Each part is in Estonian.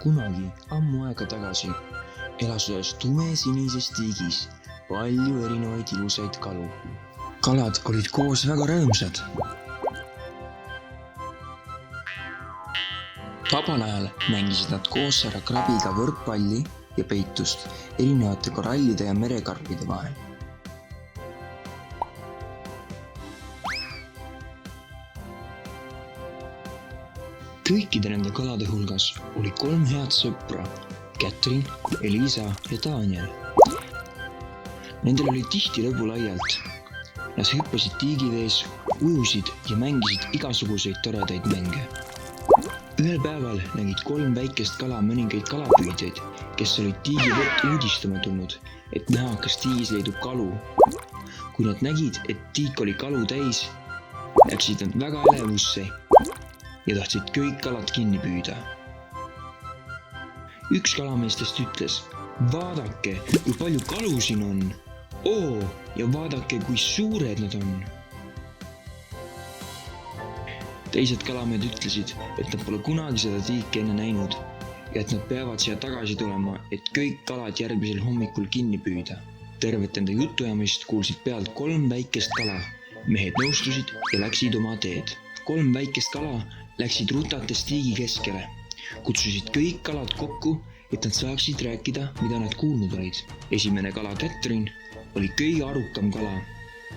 kunagi ammu aega tagasi elas ühes tumesinises tiigis palju erinevaid ilusaid kalu. Kalad olid koos väga rõõmsad. Vabal ajal mängisid nad koos härra krabiga võrkpalli ja peitust erinevate korallide ja merekarpide vahel. Kõikide nende kalade hulgas oli 3 head sõpra, Catherine, Elisa ja Daniel. Nendel oli tihti lõbu laialt. Nad hüppasid tiigivees, ujusid ja mängisid igasuguseid toredaid mänge. Ühel päeval nägid 3 väikest kala mõningaid kalapüüdjaid, kes olid tiigivett uudistama tulnud, et näha, kas tiigis leidub kalu. Kui nad nägid, et tiik oli kalu täis, läksid nad väga älevusse ja tahtsid kõik kalad kinni püüda. Üks kalameestest ütles, vaadake, kui palju kalu siin on. Ja vaadake, kui suured nad on. Teised kalamehed ütlesid, et nad pole kunagi seda tiiki enne näinud ja et nad peavad siia tagasi tulema, et kõik kalad järgmisel hommikul kinni püüda. Tervet enda jutujamist kuulsid pealt 3 väikest kala. Mehed nõustusid ja läksid oma teed. 3 väikest kala läksid rutates tiigi keskele, kutsusid kõik kalad kokku, et nad saaksid rääkida, mida nad kuulnud olid. Esimene kala Catherine oli kõige arukam kala.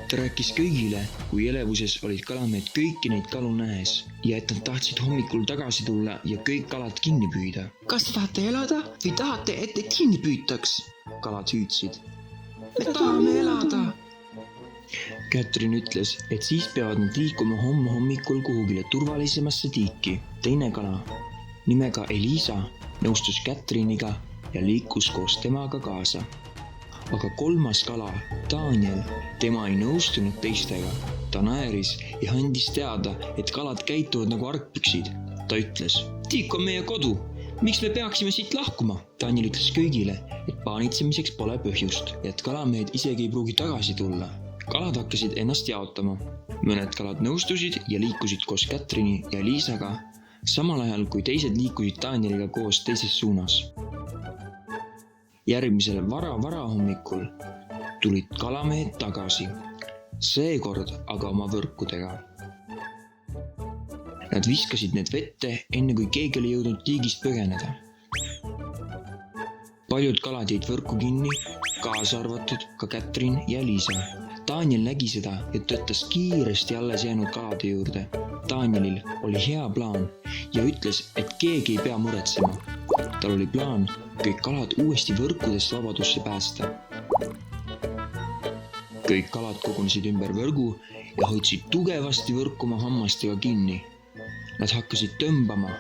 Ta rääkis kõigile, kui elevuses olid kalamehed kõiki neid kalu nähes ja et nad tahtsid hommikul tagasi tulla ja kõik kalad kinni püüda. Kas te tahate elada või tahate, et teid kinni püütaks? Kalad hüüdsid. Me tahame elada! Catherine ütles, et siis peavad nad liikuma homme hommikul kuhugile turvalisemasse tiiki. Teine kala, nimega Elisa, nõustus Catherine'iga ja liikus koos temaga kaasa. Aga 3. kala, Daniel, tema ei nõustunud teistega. Ta naeris ja andis teada, et kalad käituvad nagu argpüksid. Ta ütles, tiik on meie kodu. Miks me peaksime siit lahkuma? Daniel ütles kõigile, et paanitsemiseks pole põhjust ja et kalamehed isegi ei pruugi tagasi tulla. Kalad hakkasid ennast jaotama. Mõned kalad nõustusid ja liikusid koos Catherine'i ja Elisaga, samal ajal kui teised liikusid Danieliga koos teises suunas. Järgmisel vara hommikul tulid kalamehed tagasi, seekord aga oma võrkudega. Nad viskasid need vette, enne kui keegi oli jõudnud tiigist põgeneda. Paljud kalad jäid võrku kinni, kaasa arvatud ka Catherine ja Elisa. Daniel nägi seda ja tõttas kiiresti alles jäänud kalade juurde. Danielil oli hea plaan ja ütles, et keegi ei pea muretsema. Tal oli plaan kõik kalad uuesti võrkudest vabadusse päästa. Kõik kalad kogunesid ümber võrgu ja hoidsid tugevasti võrku oma hammastega kinni. Nad hakkasid tõmbama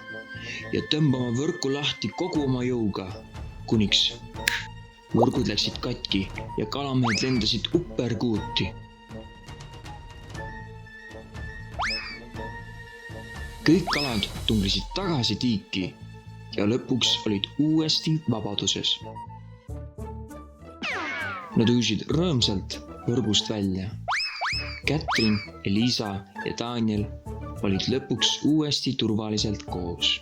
võrku lahti kogu oma jõuga, kuniks võrgud läksid katki ja kalamehed lendasid upperkuuti. Kõik kalad tungisid tagasi tiiki ja lõpuks olid uuesti vabaduses. Nad ujusid rõõmsalt võrgust välja. Catherine, Elisa ja Daniel olid lõpuks uuesti turvaliselt koos.